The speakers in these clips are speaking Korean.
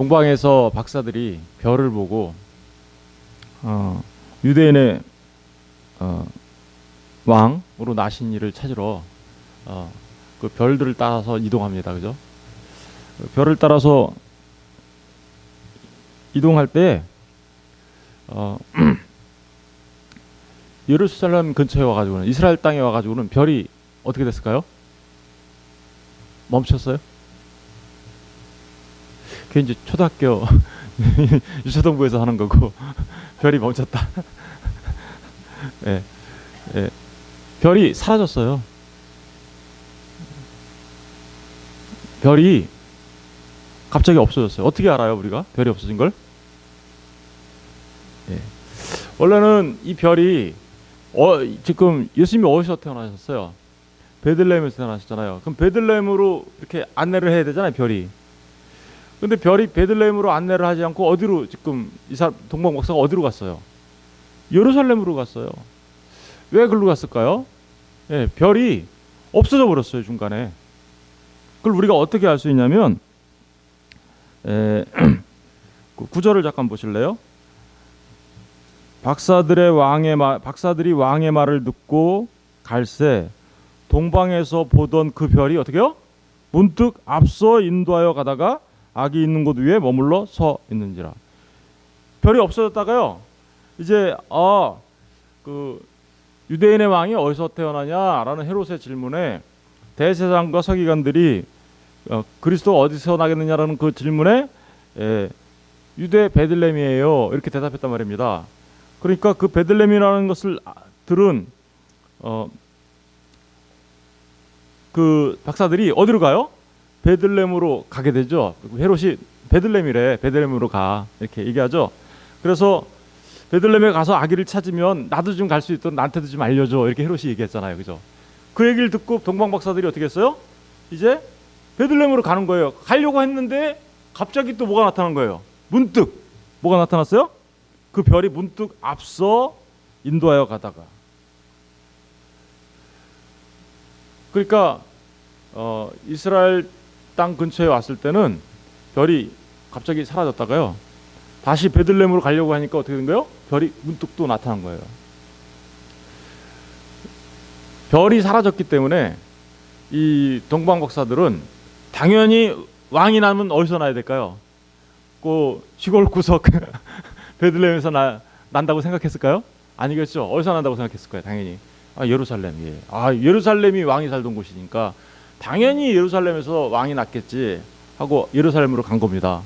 동방에서 박사들이 별을 보고 유대인의 왕으로 나신 이를 찾으러 그 별들을 따라서 이동합니다. 그죠? 별을 따라서 이동할 때 예루살렘 근처에 와가지고는, 이스라엘 땅에 와가지고는 별이 어떻게 됐을까요? 멈췄어요? 그게 이제 초등학교 유초등부에서 하는 거고 별이 멈췄다. 예, 예. 별이 사라졌어요. 별이 갑자기 없어졌어요. 어떻게 알아요, 우리가 별이 없어진 걸? 예. 원래는 이 별이 지금 예수님이 어디서 태어나셨어요? 베들레헴에서 태어나셨잖아요. 그럼 베들레헴으로 이렇게 안내를 해야 되잖아요, 별이. 근데 별이 베들레헴으로 안내를 하지 않고 어디로, 지금 이 사람 동방 박사가 어디로 갔어요? 예루살렘으로 갔어요. 왜 글로 갔을까요? 예, 별이 없어져 버렸어요, 중간에. 그걸 우리가 어떻게 알 수 있냐면, 그 구절을 잠깐 보실래요? 박사들이 왕의 말을 듣고 갈새 동방에서 보던 그 별이 어떻게요? 문득 앞서 인도하여 가다가 악이 있는 곳 위에 머물러 서 있는지라. 별이 없어졌다가요, 이제 그 유대인의 왕이 어디서 태어나냐라는 헤롯의 질문에 대제사장과 서기관들이 그리스도가 어디서 나겠느냐라는 그 질문에 유대 베들레헴이에요, 이렇게 대답했단 말입니다. 그러니까 그 베들레헴이라는 것을 들은 그 박사들이 어디로 가요? 베들레헴으로 가게 되죠. 헤롯이 베들레헴이래, 베들레헴으로 가, 이렇게 얘기하죠. 그래서 베들레헴에 가서 아기를 찾으면 나도 좀 갈 수 있도록 나한테도 좀 알려줘, 이렇게 헤롯이 얘기했잖아요. 그죠? 그 얘기를 듣고 동방 박사들이 어떻게 했어요? 이제 베들레헴으로 가는 거예요. 가려고 했는데 갑자기 또 뭐가 나타난 거예요. 문득 뭐가 나타났어요? 그 별이 문득 앞서 인도하여 가다가. 그러니까 이스라엘 땅 근처에 왔을 때는 별이 갑자기 사라졌다가요, 다시 베들레헴으로 가려고 하니까 어떻게 된 거예요? 별이 문득 또 나타난 거예요. 별이 사라졌기 때문에 이 동방 박사들은 당연히 왕이 나면 어디서 나야 될까요? 그 시골 구석 베들레헴에서 난다고 생각했을까요? 아니겠죠. 어디서 난다고 생각했을 거예요, 당연히. 예루살렘. 예. 예루살렘이 왕이 살던 곳이니까 당연히 예루살렘에서 왕이 났겠지 하고 예루살렘으로 간 겁니다.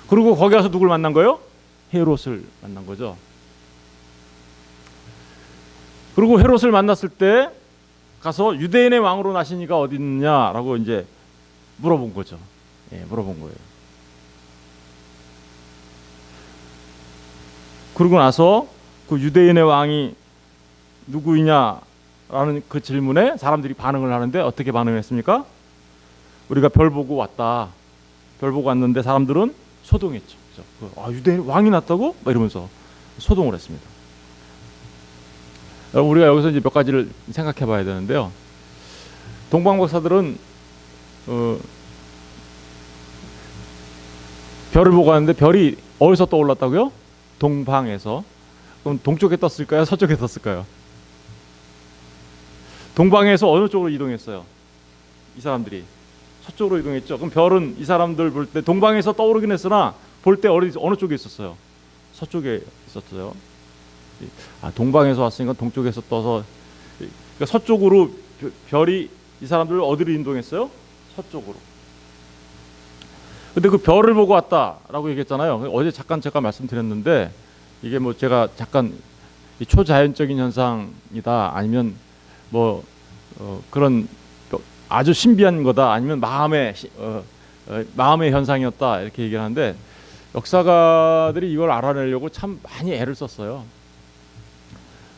그리고 거기 가서 누굴 만난 거예요? 헤롯을 만난 거죠. 그리고 헤롯을 만났을 때 가서 유대인의 왕으로 나신 이가 어디 있느냐라고 이제 물어본 거죠. 예, 물어본 거예요. 그러고 나서 그 유대인의 왕이 누구이냐라는 그 질문에 사람들이 반응을 하는데 어떻게 반응했습니까? 우리가 별 보고 왔다. 별 보고 왔는데 사람들은 소동했죠. 유대인 왕이 났다고? 막 이러면서 소동을 했습니다. 여러분, 우리가 여기서 이제 몇 가지를 생각해 봐야 되는데요. 동방 박사들은 별을 보고 왔는데 별이 어디서 떠올랐다고요? 동방에서. 그럼 동쪽에 떴을까요? 서쪽에 떴을까요? 동방에서 어느 쪽으로 이동했어요? 이 사람들이 서쪽으로 이동했죠. 그럼 별은 이 사람들 볼 때 동방에서 떠오르긴 했으나 볼 때 어느 쪽에 있었어요? 서쪽에 있었어요. 동방에서 왔으니까 동쪽에서 떠서, 그러니까 서쪽으로 별이 이 사람들을 어디로 인도했어요? 서쪽으로. 근데 그 별을 보고 왔다라고 얘기했잖아요. 어제 잠깐 제가 말씀드렸는데 이게 뭐 제가 잠깐 초자연적인 현상이다, 아니면 뭐 그런 아주 신비한 거다, 아니면 마음의 현상이었다, 이렇게 얘기를 하는데 역사가들이 이걸 알아내려고 참 많이 애를 썼어요.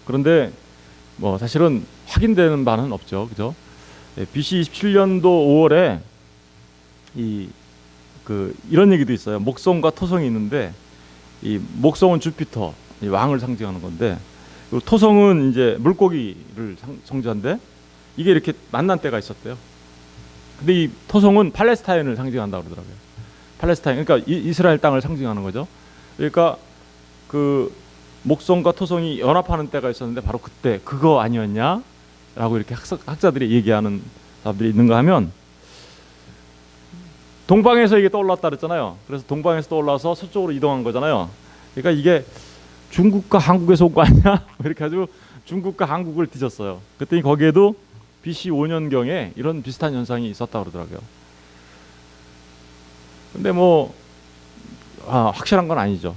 그런데 뭐 사실은 확인되는 바는 없죠. 그죠? BC 27년도 5월에 이런 얘기도 있어요. 목성과 토성이 있는데, 이 목성은 주피터, 이 왕을 상징하는 건데, 그리고 토성은 이제 물고기를 상징한데, 이게 이렇게 만난 때가 있었대요. 근데 이 토성은 팔레스타인을 상징한다고 그러더라고요. 팔레스타인, 그러니까 이스라엘 땅을 상징하는 거죠. 그러니까 그 목성과 토성이 연합하는 때가 있었는데 바로 그때 그거 아니었냐? 라고 이렇게 학자들이 얘기하는 사람들이 있는가 하면, 동방에서 이게 떠올랐다 그랬잖아요. 그래서 동방에서 떠올라서 서쪽으로 이동한 거잖아요. 그러니까 이게 중국과 한국에서 온 거 아니야? 이렇게 가지고 중국과 한국을 뒤졌어요. 그랬더니 거기에도 BC 5년경에 이런 비슷한 현상이 있었다 그러더라고요. 근데 뭐 확실한 건 아니죠.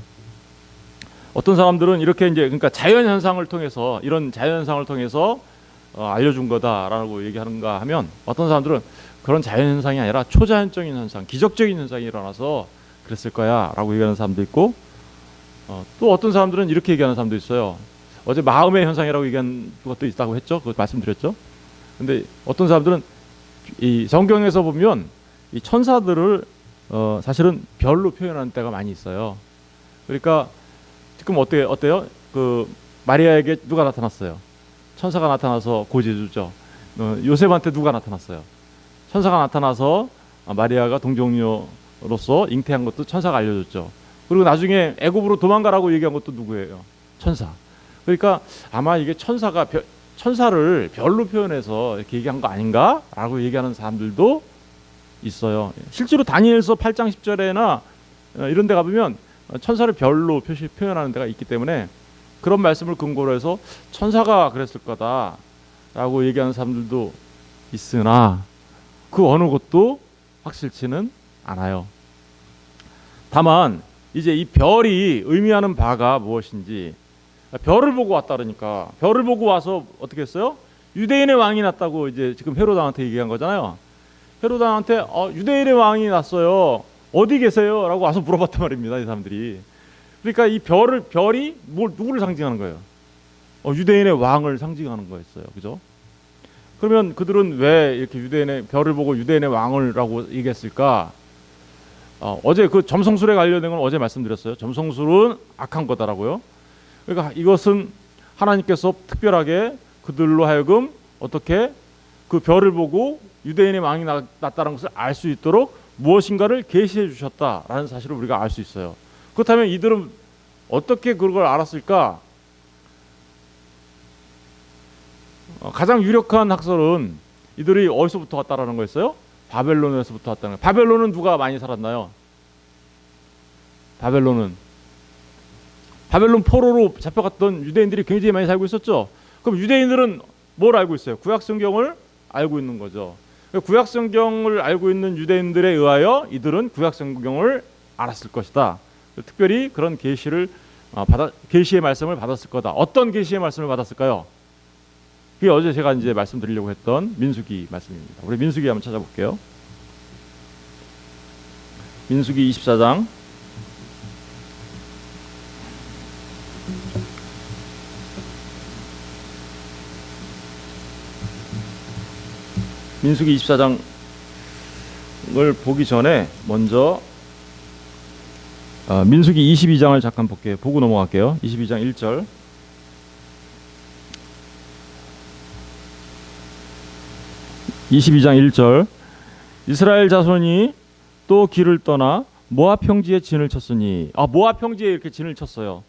어떤 사람들은 이렇게 이제 그러니까 자연 현상을 통해서, 이런 자연 현상을 통해서 알려준 거다라고 얘기하는가 하면, 어떤 사람들은 그런 자연 현상이 아니라 초자연적인 현상, 기적적인 현상이 일어나서 그랬을 거야라고 얘기하는 사람도 있고, 또 어떤 사람들은 이렇게 얘기하는 사람도 있어요. 어제 마음의 현상이라고 얘기한 것도 있다고 했죠. 그거 말씀드렸죠. 근데 어떤 사람들은 이 성경에서 보면 이 천사들을 사실은 별로 표현하는 때가 많이 있어요. 그러니까 지금 어때요? 그 마리아에게 누가 나타났어요? 천사가 나타나서 고지해주죠. 요셉한테 누가 나타났어요? 천사가 나타나서 마리아가 동정녀로서 잉태한 것도 천사가 알려줬죠. 그리고 나중에 애굽으로 도망가라고 얘기한 것도 누구예요? 천사. 그러니까 아마 이게 천사를 별로 표현해서 이렇게 얘기한 거 아닌가라고 얘기하는 사람들도 있어요. 실제로 다니엘서 8장 10절에나 이런 데 가보면 천사를 별로 표현하는 데가 있기 때문에 그런 말씀을 근거로 해서 천사가 그랬을 거다라고 얘기하는 사람들도 있으나, 그 어느 것도 확실치는 않아요. 다만 이제 이 별이 의미하는 바가 무엇인지, 별을 보고 왔다 그러니까, 별을 보고 와서 어떻게 했어요? 유대인의 왕이 났다고 이제 지금 헤롯 왕한테 얘기한 거잖아요. 헤롯 왕한테 유대인의 왕이 났어요, 어디 계세요? 라고 와서 물어봤단 말입니다, 이 사람들이. 그러니까 이 별이 누구를 상징하는 거예요? 유대인의 왕을 상징하는 거였어요. 그죠? 그러면 그들은 왜 이렇게 유대인의 별을 보고 유대인의 왕을라고 얘기했을까? 어제 그 점성술에 관련된 건 어제 말씀드렸어요. 점성술은 악한 거다라고요. 그러니까 이것은 하나님께서 특별하게 그들로 하여금 어떻게 그 별을 보고 유대인의 왕이 났다는 것을 알 수 있도록 무엇인가를 계시해 주셨다라는 사실을 우리가 알 수 있어요. 그렇다면 이들은 어떻게 그걸 알았을까? 가장 유력한 학설은 이들이 어디서부터 왔다라는 거였어요? 바벨론에서부터 왔다는 거예요. 바벨론은 누가 많이 살았나요? 바벨론 포로로 잡혀갔던 유대인들이 굉장히 많이 살고 있었죠. 그럼 유대인들은 뭘 알고 있어요? 구약 성경을 알고 있는 거죠. 구약 성경을 알고 있는 유대인들에 의하여 이들은 구약 성경을 알았을 것이다. 특별히 그런 계시의 말씀을 받았을 거다. 어떤 계시의 말씀을 받았을까요? 그게 어제 제가 이제 말씀드리려고 했던 민수기 말씀입니다. 우리 민수기 한번 찾아볼게요. 민수기 24장. 민수기 24장을 보기 전에 먼저 민수기 22장을 잠깐 볼게요. 보고 넘어갈게요. 22장 1절. 이스라엘 자손이 또 길을 떠나 모압 평지에 진을 쳤으니, 모압 평지에 이렇게 진을 쳤어요.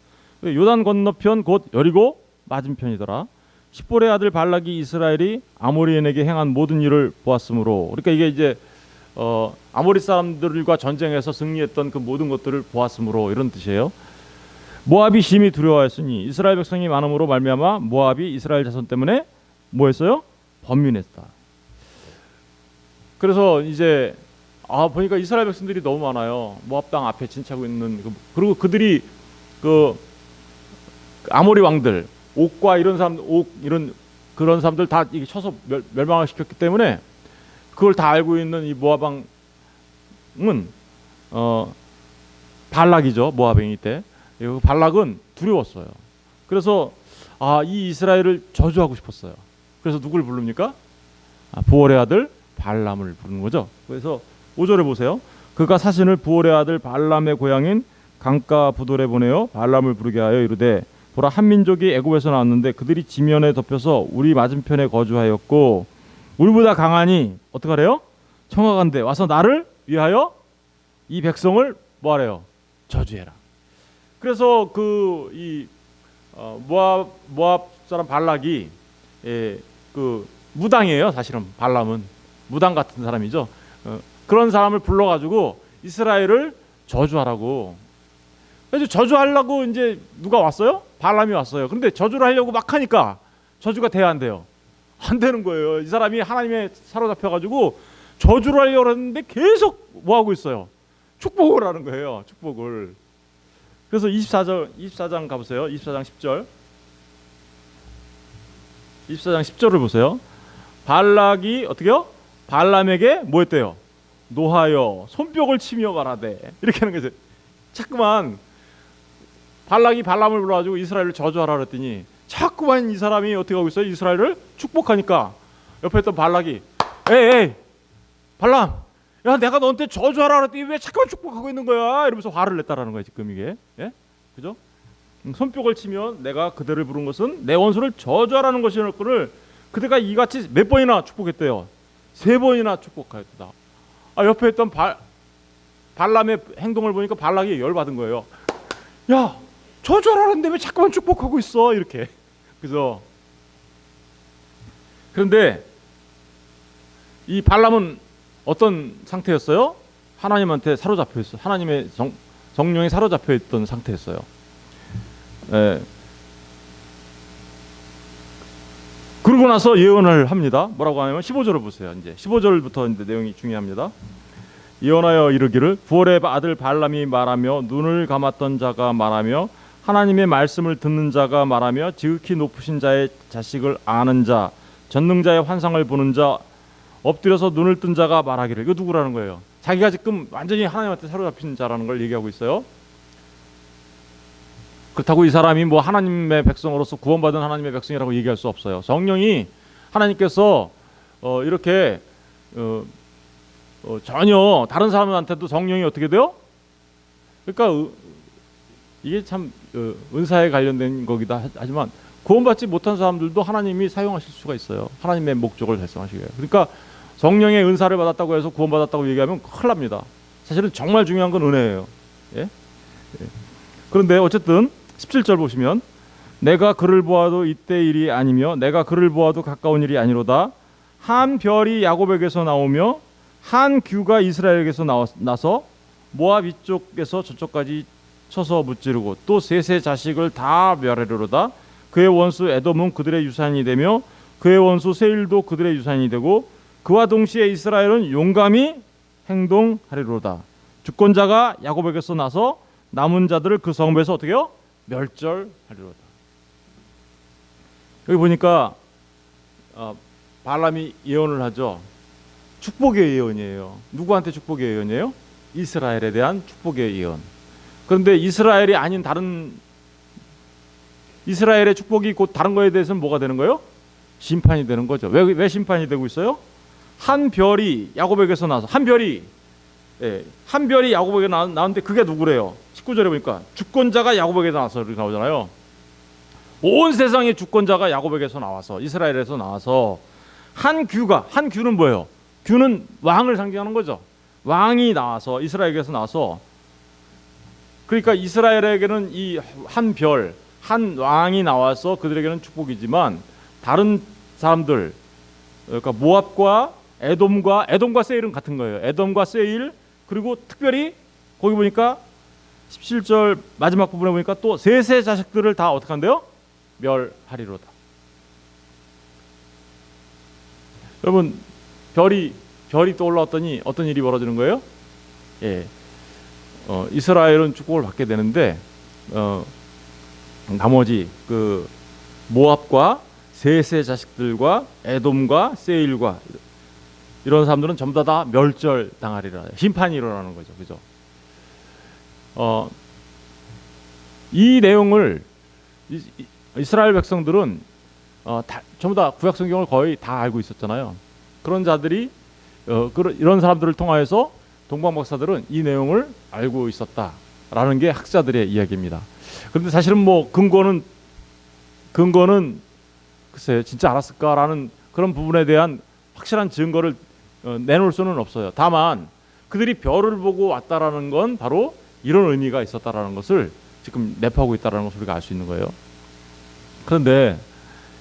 요단 건너편 곧 여리고 맞은편이더라. 십볼의 아들 발락이 이스라엘이 아모리인에게 행한 모든 일을 보았으므로, 그러니까 이게 이제 아모리 사람들과 전쟁에서 승리했던 그 모든 것들을 보았으므로 이런 뜻이에요. 모압이 심히 두려워하였으니 이스라엘 백성이 많음으로 말미암아 모압이 이스라엘 자손 때문에 뭐 했어요? 번민했다. 그래서 이제 보니까 이스라엘 백성들이 너무 많아요. 모압 땅 앞에 진차고 있는 그리고 그들이 그 아모리 왕들 옥과 이런 그런 사람들 다 이게 쳐서 멸망을 시켰기 때문에 그걸 다 알고 있는 이 모압 왕은 발락이죠. 모압행위 때 발락은 두려웠어요. 그래서 이 이스라엘을 저주하고 싶었어요. 그래서 누구를 부릅니까? 부올의 아들 발람을 부르는 거죠. 그래서 5절에 보세요. 그가 사신을 부올의 아들 발람의 고향인 강가 부돌에 보내어 발람을 부르게 하여 이르되, 보라, 한 민족이 애굽에서 나왔는데 그들이 지면에 덮여서 우리 맞은편에 거주하였고 우리보다 강하니 어떡하래요? 청하건대 와서 나를 위하여 이 백성을 뭐하래요? 저주해라. 그래서 이 모압 사람 발락이 그 무당이에요. 사실은 발람은 무당 같은 사람이죠. 그런 사람을 불러가지고 이스라엘을 저주하라고. 그래서 저주하려고 이제 누가 왔어요? 발람이 왔어요. 그런데 저주를 하려고 막 하니까 저주가 돼야 안 돼요. 안 되는 거예요. 이 사람이 하나님에 사로잡혀가지고 저주를 하려고 했는데 계속 뭐 하고 있어요? 축복을 하는 거예요. 축복을. 그래서 24장 가보세요. 24장 10절. 24장 10절을 보세요. 발락이 어떻게요? 발람에게 뭐 했대요? 노하여 손뼉을 치며 말하되, 이렇게 하는 거죠. 자꾸만 발락이 발람을 불러가지고 이스라엘을 저주하라 그랬더니 자꾸만 이 사람이 어떻게 하고 있어요? 이스라엘을 축복하니까 옆에 있던 발락이 에이 발람, 야 내가 너한테 저주하라 그랬더니 왜 자꾸만 축복하고 있는 거야? 이러면서 화를 냈다라는 거예요. 지금 이게, 예? 그죠? 손뼉을 치며 내가 그들을 부른 것은 내 원수를 저주하라는 것이었거늘 그대가 이같이 몇 번이나 축복했대요? 3번이나 축복하였다. 옆에 있던 발람의 행동을 보니까 발락이 열받은 거예요. 야 저주하라는데 왜 자꾸만 축복하고 있어? 이렇게. 그래서 그런데 이 발람은 어떤 상태였어요? 하나님한테 사로잡혀 있어. 하나님의 성령에 사로잡혀 있던 상태였어요. 예. 그러고 나서 예언을 합니다. 뭐라고 하냐면 15절을 보세요. 이제 15절부터 이제 내용이 중요합니다. 예언하여 이르기를 부올의 아들 발람이 말하며 눈을 감았던 자가 말하며 하나님의 말씀을 듣는 자가 말하며 지극히 높으신 자의 자식을 아는 자 전능자의 환상을 보는 자 엎드려서 눈을 뜬 자가 말하기를. 이거 누구라는 거예요? 자기가 지금 완전히 하나님한테 사로잡힌 자라는 걸 얘기하고 있어요. 그렇다고 이 사람이 뭐 하나님의 백성으로서 구원받은 하나님의 백성이라고 얘기할 수 없어요. 성령이 하나님께서 이렇게 전혀 다른 사람한테도 성령이 어떻게 돼요? 그러니까 이게 참 은사에 관련된 거기다 하지만 구원받지 못한 사람들도 하나님이 사용하실 수가 있어요. 하나님의 목적을 달성하시게. 그러니까 성령의 은사를 받았다고 해서 구원받았다고 얘기하면 큰일 납니다. 사실은 정말 중요한 건 은혜예요. 예? 예. 그런데 어쨌든 17절 보시면 내가 그를 보아도 이때 일이 아니며 내가 그를 보아도 가까운 일이 아니로다. 한 별이 야곱에게서 나오며 한 규가 이스라엘에게서 나서 모압 이쪽에서 저쪽까지 쳐서 무찌르고 또 셋의 자식을 다 멸하리로다. 그의 원수 에돔은 그들의 유산이 되며 그의 원수 세일도 그들의 유산이 되고 그와 동시에 이스라엘은 용감히 행동하리로다. 주권자가 야곱에게서 나서 남은 자들을 그 성읍에서 어떻게 해요? 멸절하리로다. 여기 보니까 발람이 예언을 하죠. 축복의 예언이에요. 누구한테 축복의 예언이에요? 이스라엘에 대한 축복의 예언. 그런데 이스라엘이 아닌 다른 이스라엘의 축복이 곧 다른 거에 대해서는 뭐가 되는 거예요? 심판이 되는 거죠. 왜 심판이 되고 있어요? 한 별이 야곱에게서 나서 한 별이 야곱에게 나왔는데 그게 누구래요? 19절에 보니까 주권자가 야곱에게서 나와서 이렇게 나오잖아요. 온 세상의 주권자가 야곱에게서 나와서 이스라엘에서 나와서 한 규는 뭐예요? 규는 왕을 상징하는 거죠. 왕이 나와서 이스라엘에게서 나와서 그러니까 이스라엘에게는 이 한 별, 한 왕이 나와서 그들에게는 축복이지만 다른 사람들 그러니까 모압과 에돔과 세일은 같은 거예요. 에돔과 세일 그리고 특별히 거기 보니까 17절 마지막 부분에 보니까 또 셋의 자식들을 다 어떻게 한대요? 멸하리로다. 여러분 별이 또 올라왔더니 어떤 일이 벌어지는 거예요? 예, 이스라엘은 축복을 받게 되는데 나머지 그 모압과 셋의 자식들과 에돔과 세일과 이런 사람들은 전부 다 멸절당하리라. 심판이 일어나는 거죠. 그죠? 이 내용을 이스라엘 백성들은 전부 다 구약 성경을 거의 다 알고 있었잖아요. 그런 자들이 이런 사람들을 통하여서 동방 박사들은 이 내용을 알고 있었다라는 게 학자들의 이야기입니다. 그런데 사실은 뭐 근거는 글쎄 진짜 알았을까라는 그런 부분에 대한 확실한 증거를 내놓을 수는 없어요. 다만 그들이 별을 보고 왔다라는 건 바로 이런 의미가 있었다라는 것을 지금 랩하고 있다라는 것을 우리가 알 수 있는 거예요. 그런데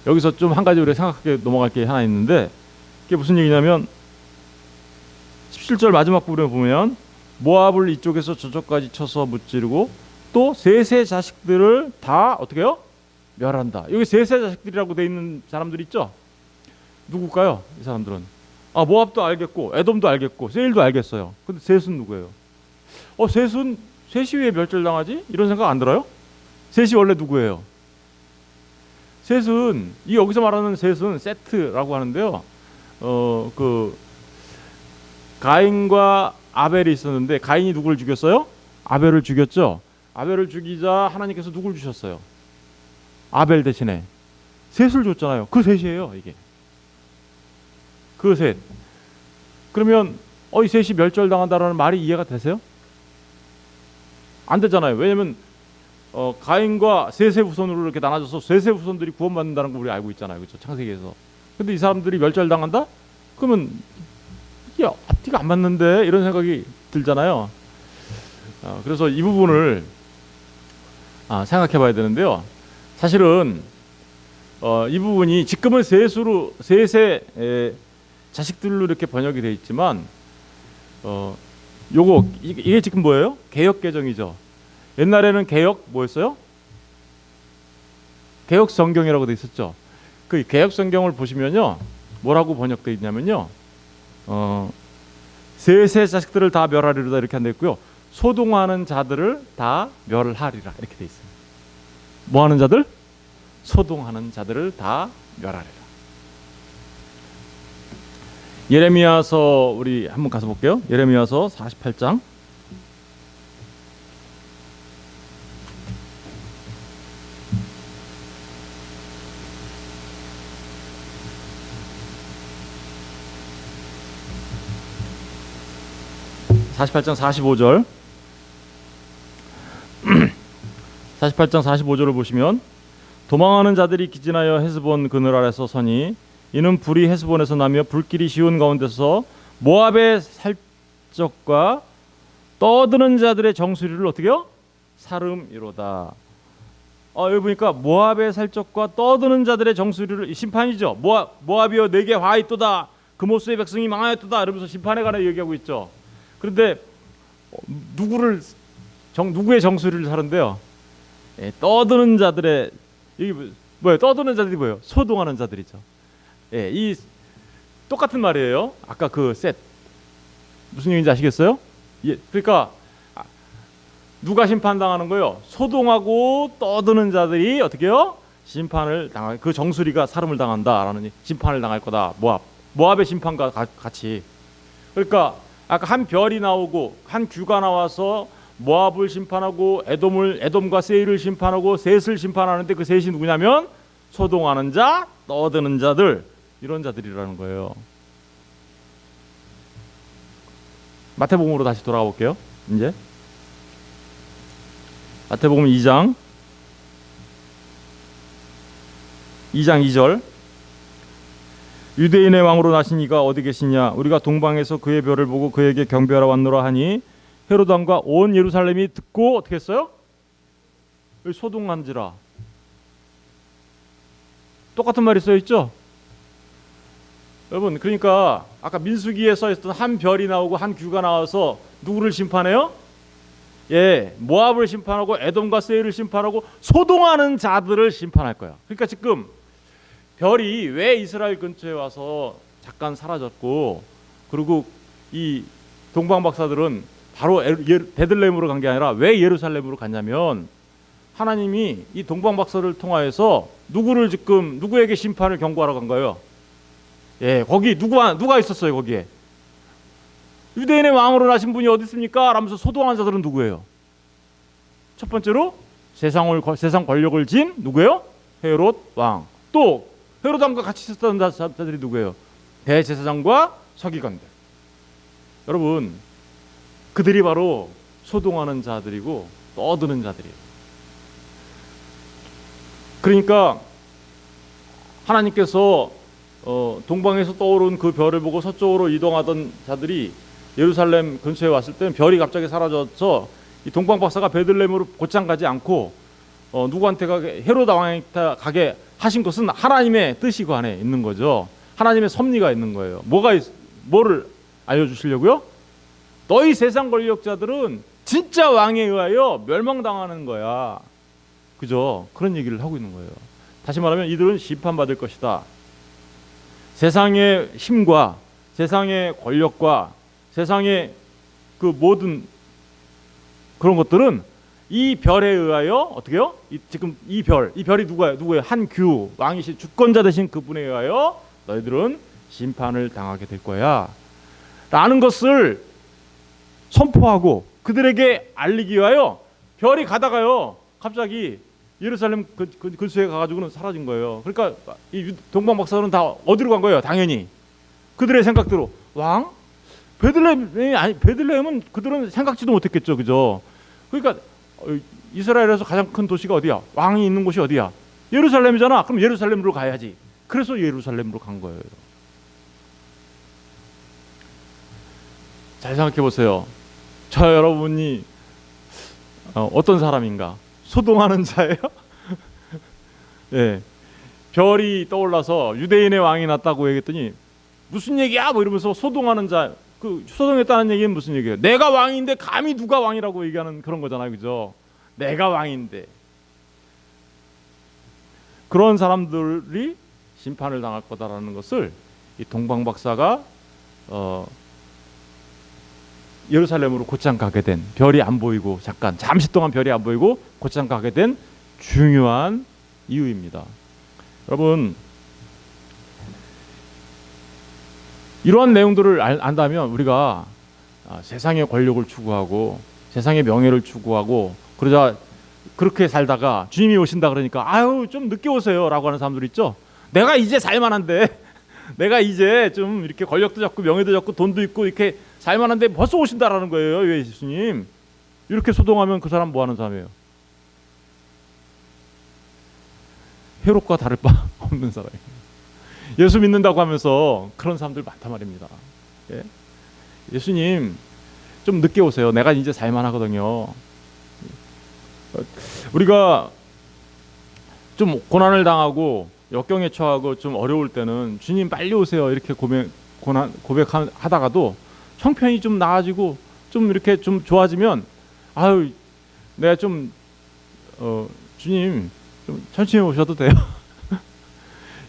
여기서 좀 한 가지 우리가 생각하게 넘어갈 게 하나 있는데, 그게 무슨 얘기냐면 17절 마지막 부분에 보면 모압을 이쪽에서 저쪽까지 쳐서 무찌르고 또 셋의 자식들을 다 어떻게 해요? 멸한다. 여기 셋의 자식들이라고 돼 있는 사람들 있죠? 누굴까요? 이 사람들은 모압도 알겠고 에돔도 알겠고 세일도 알겠어요. 근데 셋은 누구예요? 셋이 왜 멸절당하지? 이런 생각 안 들어요? 셋이 원래 누구예요? 셋은 여기서 말하는 셋은 세트라고 하는데요. 그 가인과 아벨이 있었는데 가인이 누구를 죽였어요? 아벨을 죽였죠. 아벨을 죽이자 하나님께서 누구를 주셨어요? 아벨 대신에 셋을 줬잖아요. 그 셋이에요, 이게. 그 셋. 그러면 이 셋이 멸절당한다라는 말이 이해가 되세요? 안 되잖아요. 왜냐면 가인과 셋의 후손으로 이렇게 나눠져서 셋의 후손들이 구원받는다는 걸 우리 알고 있잖아요. 그렇죠? 창세기에서. 근데 이 사람들이 멸절당한다? 그러면 이게 앞뒤가 안 맞는데 이런 생각이 들잖아요. 그래서 이 부분을 생각해 봐야 되는데요. 사실은 이 부분이 지금은 셋의 자식들로 이렇게 번역이 되어 있지만 이게 지금 뭐예요? 개역 개정이죠. 옛날에는 개역 뭐였어요? 개역 성경이라고 돼 있었죠. 그 개역 성경을 보시면요, 뭐라고 번역되어 있냐면요, 셋의 자식들을 다 멸하리로다 이렇게 안 돼 있고요, 소동하는 자들을 다 멸하리라 이렇게 돼 있어요. 뭐 하는 자들? 소동하는 자들을 다 멸하리라. 예레미야서 우리 한번 가서 볼게요. 예레미야서 48장. (48장) 45절 48장 45절을 보시면 도망하는 자들이 기진하여 헤스본 그늘 아래서 서니 이는 불이 헤스본에서 나며 불길이 시온 가운데서 모압의 살적과 떠드는 자들의 정수리를 어떻게요? 사름이로다. 여기 보니까 모압의 살적과 떠드는 자들의 정수리를, 심판이죠. 모압이여 내게 화 있도다. 그모스의 백성이 망하였도다. 이러면서 심판에 관해 얘기하고 있죠. 그런데 누구의 정수리를 사른대요? 떠드는 자들의, 이게 뭐예요? 떠드는 자들이 뭐예요? 소동하는 자들이죠. 이 똑같은 말이에요. 아까 그 셋 무슨 얘기인지 아시겠어요? 그러니까 누가 심판당하는 거예요? 소동하고 떠드는 자들이 어떻게요? 심판을 당할, 그 정수리가 사름을 당한다라는, 심판을 당할 거다. 모압의 심판과 같이. 그러니까 아까 한 별이 나오고 한 규가 나와서 모압을 심판하고 에돔과 세일을 심판하고 셋을 심판하는데 그 셋이 누구냐면 소동하는 자, 떠드는 자들, 이런 자들이라는 거예요. 마태복음으로 다시 돌아가 볼게요. 이제 마태복음 2장 2절 유대인의 왕으로 나신 이가 어디 계시냐? 우리가 동방에서 그의 별을 보고 그에게 경배하러 왔노라 하니 헤롯 왕과 온 예루살렘이 듣고 어떻게 했어요? 소동한지라. 똑같은 말이 써 있죠? 여러분, 그러니까 아까 민수기에 써 있던 한 별이 나오고 한 규가 나와서 누구를 심판해요? 모압을 심판하고 에돔과 세일을 심판하고 소동하는 자들을 심판할 거야. 그러니까 지금 별이 왜 이스라엘 근처에 와서 잠깐 사라졌고, 그리고 이 동방 박사들은 바로 베들레헴으로 간 게 아니라 왜 예루살렘으로 갔냐면, 하나님이 이 동방 박사를 통하여서 누구에게 심판을 경고하러 간 거예요. 거기 누가 있었어요? 거기에 유대인의 왕으로 나신 분이 어디 있습니까? 라면서 소동한 자들은 누구예요? 첫 번째로 세상 권력을 쥔 누구예요? 헤롯 왕. 또 헤롯 왕과 같이 있었던 자들이 누구예요? 대제사장과 서기관들. 여러분, 그들이 바로 소동하는 자들이고 떠드는 자들이에요. 그러니까 하나님께서 동방에서 떠오른 그 별을 보고 서쪽으로 이동하던 자들이 예루살렘 근처에 왔을 때는 별이 갑자기 사라져서 이 동방 박사가 베들레헴으로 곧장 가지 않고 누구한테 가게, 헤롯 왕한테 가게 하신 것은 하나님의 뜻이 그 안에 있는 거죠. 하나님의 섭리가 있는 거예요. 뭐를 알려주시려고요? 너희 세상 권력자들은 진짜 왕에 의하여 멸망당하는 거야. 그죠? 그런 얘기를 하고 있는 거예요. 다시 말하면 이들은 심판받을 것이다. 세상의 힘과 세상의 권력과 세상의 그 모든 그런 것들은 이 별에 의하여 어떻게요? 지금 이 별이 누구예요? 한규 왕이신 주권자 되신 그분에 의하여 너희들은 심판을 당하게 될 거야. 라는 것을 선포하고 그들에게 알리기 위하여 별이 가다가요 갑자기 예루살렘 근처에 가가지고는 사라진 거예요. 그러니까 이 동방 박사들은 다 어디로 간 거예요? 당연히 그들의 생각대로 왕? 베들레헴은 그들은 생각지도 못했겠죠, 그죠? 그러니까 이스라엘에서 가장 큰 도시가 어디야? 왕이 있는 곳이 어디야? 예루살렘이잖아. 그럼 예루살렘으로 가야지. 그래서 예루살렘으로 간 거예요. 잘 생각해 보세요. 저 여러분이 어떤 사람인가? 소동하는 자예요? 예. 별이 떠올라서 유대인의 왕이 났다고 얘기했더니 무슨 얘기야? 뭐 이러면서 소동하는 자, 그 소동했다는 얘기는 무슨 얘기예요? 내가 왕인데 감히 누가 왕이라고 얘기하는 그런 거잖아요, 그죠? 내가 왕인데 그런 사람들이 심판을 당할 거다라는 것을 이 동방 박사가 예루살렘으로 곧장 가게 된 별이 안 보이고 잠시 동안 별이 안 보이고 곧장 가게 된 중요한 이유입니다. 여러분 이러한 내용들을 안다면 우리가 세상의 권력을 추구하고 세상의 명예를 추구하고 그러자 그렇게 살다가 주님이 오신다 그러니까 아유 좀 늦게 오세요라고 하는 사람들 있죠. 내가 이제 살만한데 내가 이제 좀 이렇게 권력도 잡고 명예도 잡고 돈도 있고 이렇게 살만한데 벌써 오신다라는 거예요. 왜 예수님 이렇게 소동하면 그 사람 뭐 하는 사람이에요? 헤롯과 다를 바 없는 사람이에요. 예수 믿는다고 하면서 그런 사람들 많단 말입니다. 예? 예수님 좀 늦게 오세요. 내가 이제 살만하거든요. 우리가 좀 고난을 당하고 역경에 처하고 좀 어려울 때는 주님 빨리 오세요 이렇게 고백하다가도 형편이 좀 나아지고 좀 이렇게 좀 좋아지면 아유 내가 좀 주님 좀 천천히 오셔도 돼요.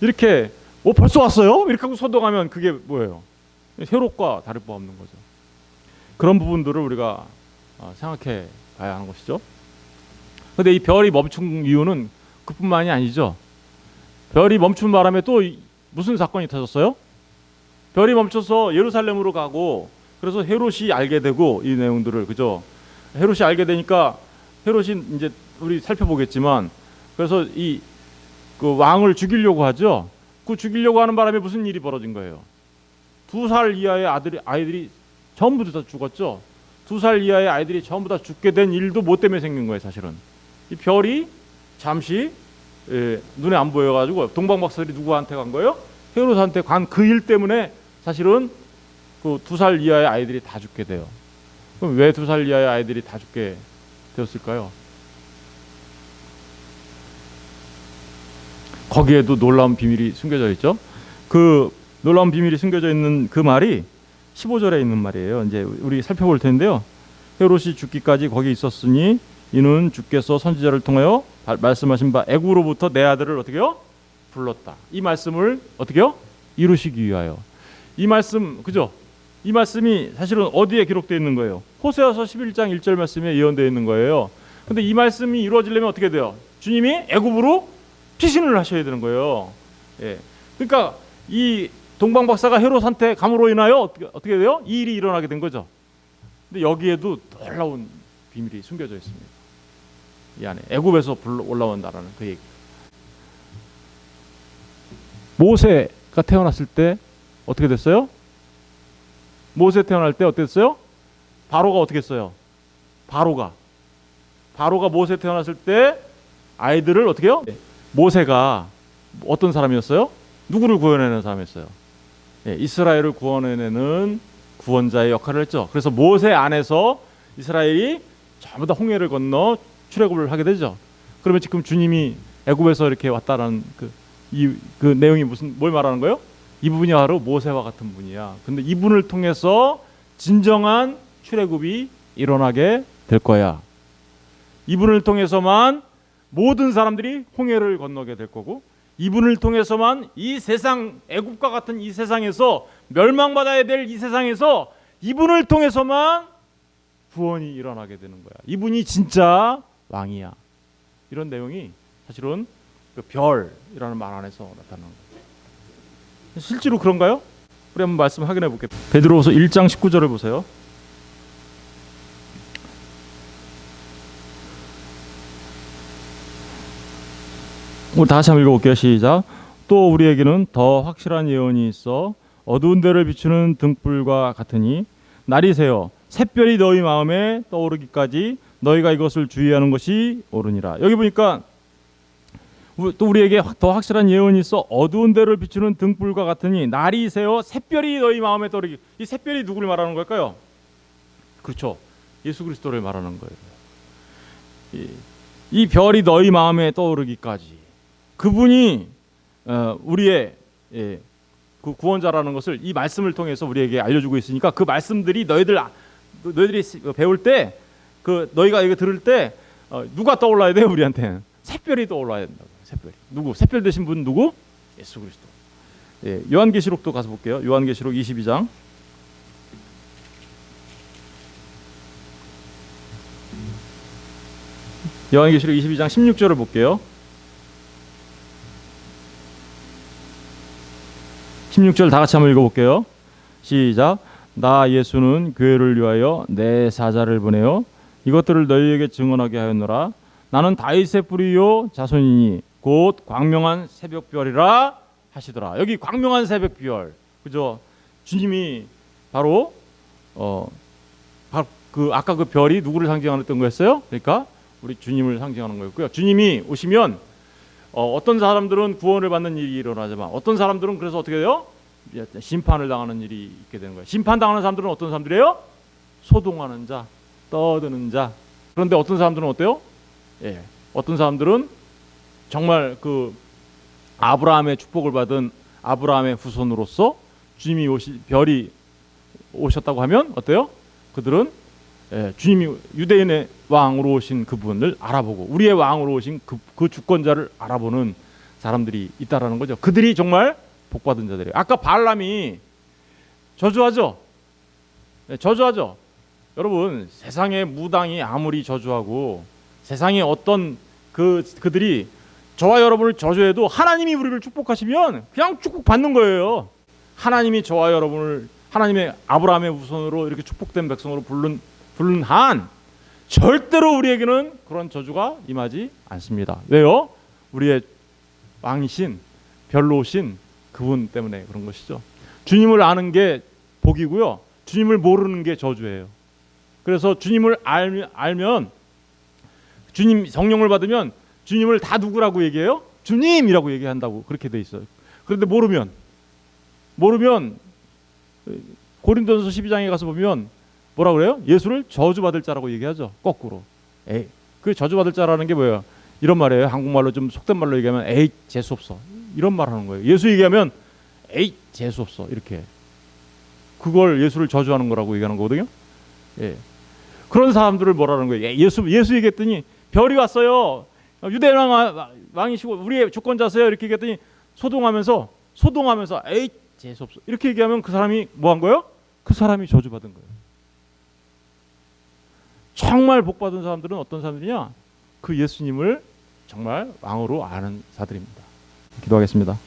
이렇게 벌써 왔어요? 이렇게 하고 소동하면 그게 뭐예요? 헤롯과 다를 바 없는 거죠. 그런 부분들을 우리가 생각해 봐야 하는 것이죠. 그런데 이 별이 멈춘 이유는 그뿐만이 아니죠. 별이 멈춘 바람에 또 무슨 사건이 터졌어요? 별이 멈춰서 예루살렘으로 가고 그래서 헤롯이 알게 되고 이 내용들을 그죠? 헤롯이 알게 되니까 헤롯이 이제 우리 살펴보겠지만 그래서 그 왕을 죽이려고 하죠. 그 죽이려고 하는 바람에 무슨 일이 벌어진 거예요? 2살 이하의 아이들이 전부 다 죽었죠. 2살 이하의 아이들이 전부 다 죽게 된 일도 뭐 때문에 생긴 거예요, 사실은. 이 별이 잠시 눈에 안 보여가지고 동방 박사들이 누구한테 간 거예요? 헤롯한테 간 그 일 때문에 사실은 그 2살 이하의 아이들이 다 죽게 돼요. 그럼 왜 2살 이하의 아이들이 다 죽게 되었을까요? 거기에도 놀라운 비밀이 숨겨져 있죠. 그 놀라운 비밀이 숨겨져 있는 그 말이 15절에 있는 말이에요. 이제 우리 살펴볼 텐데요. 헤롯이 죽기까지 거기 있었으니 이는 주께서 선지자를 통하여 말씀하신 바 애굽으로부터 내 아들을 어떻게요? 불렀다. 이 말씀을 어떻게요? 이루시기 위하여. 이 말씀 그죠? 이 말씀이 사실은 어디에 기록되어 있는 거예요? 호세아서 11장 1절 말씀에 예언되어 있는 거예요. 근데 이 말씀이 이루어지려면 어떻게 돼요? 주님이 애굽으로 피신을 하셔야 되는 거예요. 예. 그러니까 이 동방 박사가 헤롯한테 감으로 인하여 어떻게 돼요? 이 일이 일어나게 된 거죠. 근데 여기에도 놀라운 비밀이 숨겨져 있습니다. 이 안에 애굽에서 올라온다라는 그 얘기. 모세가 태어났을 때 어떻게 됐어요? 모세 태어날 때 어떻게 됐어요? 바로가 어떻게 했어요? 바로가 모세 태어났을 때 아이들을 어떻게 해요? 모세가 어떤 사람이었어요? 누구를 구원해내는 사람이었어요? 예, 이스라엘을 구원해내는 구원자의 역할을 했죠. 그래서 모세 안에서 이스라엘이 전부 다 홍해를 건너 출애굽을 하게 되죠. 그러면 지금 주님이 애굽에서 이렇게 왔다라는 그 내용이 뭘 말하는 거예요? 이 부분이 바로 모세와 같은 분이야. 근데 이분을 통해서 진정한 출애굽이 일어나게 될 거야. 이분을 통해서만 모든 사람들이 홍해를 건너게 될 거고, 이분을 통해서만 이 세상, 애굽과 같은 이 세상에서 멸망받아야 될 이 세상에서 이분을 통해서만 구원이 일어나게 되는 거야. 이분이 진짜 왕이야. 이런 내용이 사실은 그 별이라는 말 안에서 나타나는 거예요. 실제로 그런가요? 우리 한번 말씀 확인해 볼게요. 베드로후서 1장 19절을 보세요. 우리 다시 한번 읽어볼게요. 시작. 또 우리에게는 더 확실한 예언이 있어 어두운 데를 비추는 등불과 같으니 날이 새어 샛별이 너희 마음에 떠오르기까지 너희가 이것을 주의하는 것이 옳으니라. 여기 보니까 또 우리에게 더 확실한 예언이 있어 어두운 데를 비추는 등불과 같으니 날이 새어 샛별이 너희 마음에 떠오르기. 이 샛별이 누구를 말하는 걸까요? 그렇죠. 예수 그리스도를 말하는 거예요. 이 별이 너희 마음에 떠오르기까지. 그분이 우리의 그 구원자라는 것을 이 말씀을 통해서 우리에게 알려주고 있으니까 그 말씀들이 너희들이 배울 때, 너희가 이거 들을 때 누가 떠올라야 돼요? 우리한테는 샛별이 떠올라야 된다고. 샛별이. 누구? 샛별 되신 분 누구? 예수 그리스도. 요한계시록도 가서 볼게요. 요한계시록 22장. 요한계시록 22장 16절을 볼게요. 16절 다 같이 한번 읽어볼게요. 시작. 나 예수는 교회를 위하여 내 사자를 보내어 이것들을 너희에게 증언하게 하였노라. 나는 다윗의 뿌리요 자손이니 곧 광명한 새벽별이라 하시더라. 여기 광명한 새벽별, 그죠? 주님이 바로 아까 그 별이 누구를 상징하는 거였어요? 그러니까 우리 주님을 상징하는 거였고요. 주님이 오시면 어떤 사람들은 구원을 받는 일이 일어나지만 어떤 사람들은 그래서 어떻게 돼요? 심판을 당하는 일이 있게 되는 거예요. 심판당하는 사람들은 어떤 사람들이에요? 소동하는 자, 떠드는 자. 그런데 어떤 사람들은 어때요? 어떤 사람들은 정말 그 아브라함의 축복을 받은 아브라함의 후손으로서 주님이 별이 오셨다고 하면 어때요? 그들은 주님이 유대인의 왕으로 오신 그분을 알아보고 우리의 왕으로 오신 그 주권자를 알아보는 사람들이 있다라는 거죠. 그들이 정말 복받은 자들이에요. 아까 발람이 저주하죠. 저주하죠. 여러분, 세상의 무당이 아무리 저주하고 세상에 어떤 그들이 저와 여러분을 저주해도 하나님이 우리를 축복하시면 그냥 축복받는 거예요. 하나님이 저와 여러분을 하나님의 아브라함의 후손으로 이렇게 축복된 백성으로 부른 한 절대로 우리에게는 그런 저주가 임하지 않습니다. 왜요? 우리의 왕이신 별로 오신 그분 때문에 그런 것이죠. 주님을 아는 게 복이고요. 주님을 모르는 게 저주예요. 그래서 주님을 알면 주님 성령을 받으면 주님을 다 누구라고 얘기해요? 주님이라고 얘기한다고 그렇게 돼 있어요. 그런데 모르면 고린도전서 12장에 가서 보면 뭐라 그래요? 예수를 저주받을 자라고 얘기하죠. 거꾸로. 그 저주받을 자라는 게 뭐예요? 이런 말이에요. 한국말로 좀 속된 말로 얘기하면 재수 없어. 이런 말 하는 거예요. 예수 얘기하면 재수 없어. 이렇게. 그걸 예수를 저주하는 거라고 얘기하는 거거든요. 그런 사람들을 뭐라는 거예요? 예수 얘기했더니 별이 왔어요. 유대 왕이시고 우리의 주권자세요. 이렇게 얘기했더니 소동하면서 재수 없어. 이렇게 얘기하면 그 사람이 뭐 한 거예요? 그 사람이 저주받은 거예요. 정말 복받은 사람들은 어떤 사람들이냐? 그 예수님을 정말 왕으로 아는 자들입니다. 기도하겠습니다.